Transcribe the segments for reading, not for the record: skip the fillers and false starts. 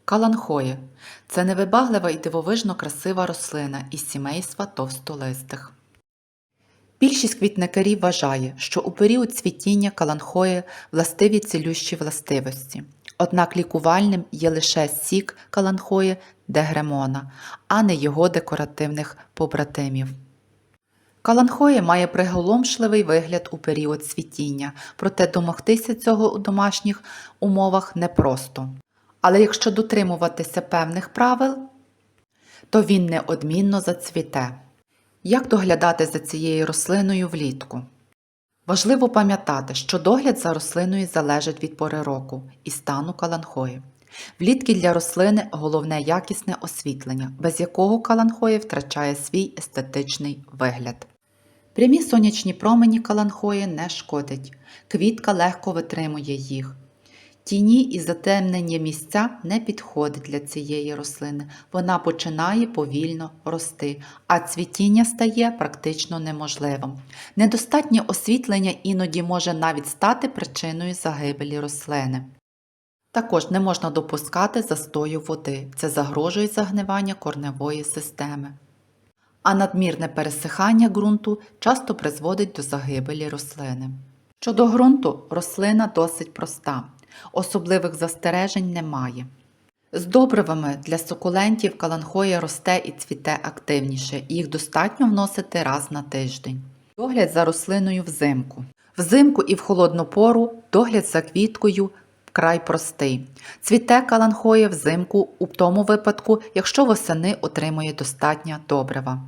Каланхоє – це невибаглива і дивовижно красива рослина із сімейства товстолистих. Більшість квітникарів вважає, що у період цвітіння каланхої властиві цілющі властивості. Однак лікувальним є лише сік каланхої дегремона, а не його декоративних побратимів. Каланхоя має приголомшливий вигляд у період цвітіння, проте домогтися цього у домашніх умовах непросто. Але якщо дотримуватися певних правил, то він неодмінно зацвіте. Як доглядати за цією рослиною влітку? Важливо пам'ятати, що догляд за рослиною залежить від пори року і стану каланхої. Влітку для рослини головне якісне освітлення, без якого каланхоя втрачає свій естетичний вигляд. Прямі сонячні промені каланхої не шкодять, квітка легко витримує їх. Тіні і затемнені місця не підходять для цієї рослини, вона починає повільно рости, а цвітіння стає практично неможливим. Недостатнє освітлення іноді може навіть стати причиною загибелі рослини. Також не можна допускати застою води, це загрожує загнивання кореневої системи. А надмірне пересихання ґрунту часто призводить до загибелі рослини. Щодо ґрунту, рослина досить проста. Особливих застережень немає. З добривами для сукулентів каланхоя росте і цвіте активніше, їх достатньо вносити раз на тиждень. Догляд за рослиною взимку. Взимку і в холодну пору догляд за квіткою вкрай простий. Цвіте каланхоя взимку у тому випадку, якщо восени отримує достатньо добрива.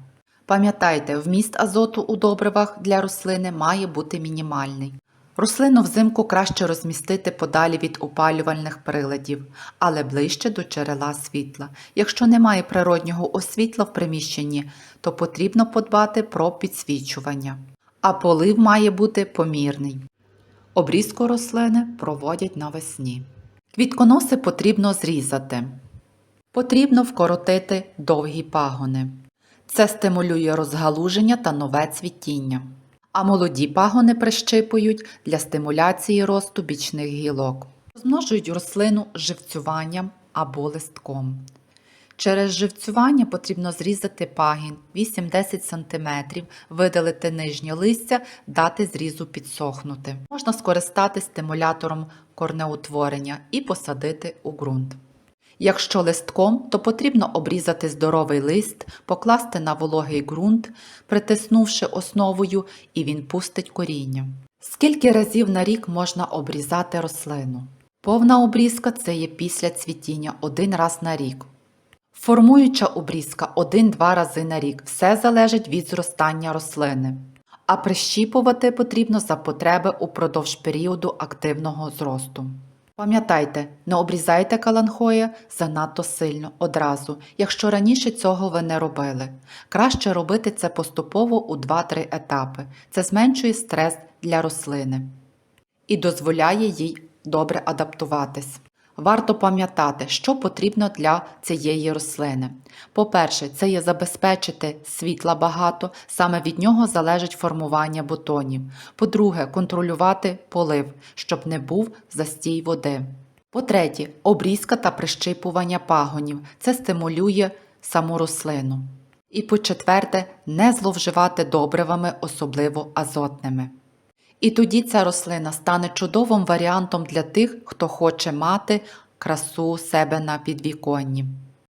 Пам'ятайте, вміст азоту у добривах для рослини має бути мінімальний. Рослину взимку краще розмістити подалі від опалювальних приладів, але ближче до джерела світла. Якщо немає природнього освітла в приміщенні, то потрібно подбати про підсвічування. А полив має бути помірний. Обрізку рослини проводять навесні. Квітконоси потрібно зрізати. Потрібно вкоротити довгі пагони. Це стимулює розгалуження та нове цвітіння. А молоді пагони прищипують для стимуляції росту бічних гілок. Розмножують рослину живцюванням або листком. Через живцювання потрібно зрізати пагін 8-10 см, видалити нижнє листя, дати зрізу підсохнути. Можна скористатись стимулятором корнеутворення і посадити у ґрунт. Якщо листком, то потрібно обрізати здоровий лист, покласти на вологий ґрунт, притиснувши основою, і він пустить коріння. Скільки разів на рік можна обрізати рослину? Повна обрізка – це є після цвітіння 1 раз на рік. Формуюча обрізка 1-2 рази на рік. Все залежить від зростання рослини. А прищіпувати потрібно за потреби упродовж періоду активного зросту. Пам'ятайте, не обрізайте каланхоя занадто сильно одразу, якщо раніше цього ви не робили. Краще робити це поступово у 2-3 етапи. Це зменшує стрес для рослини і дозволяє їй добре адаптуватись. Варто пам'ятати, що потрібно для цієї рослини. По-перше, це є забезпечити світла багато, саме від нього залежить формування бутонів. По-друге, контролювати полив, щоб не був застій води. По-третє, обрізка та прищипування пагонів. Це стимулює саму рослину. І по-четверте, не зловживати добривами, особливо азотними. І тоді ця рослина стане чудовим варіантом для тих, хто хоче мати красу себе на підвіконні.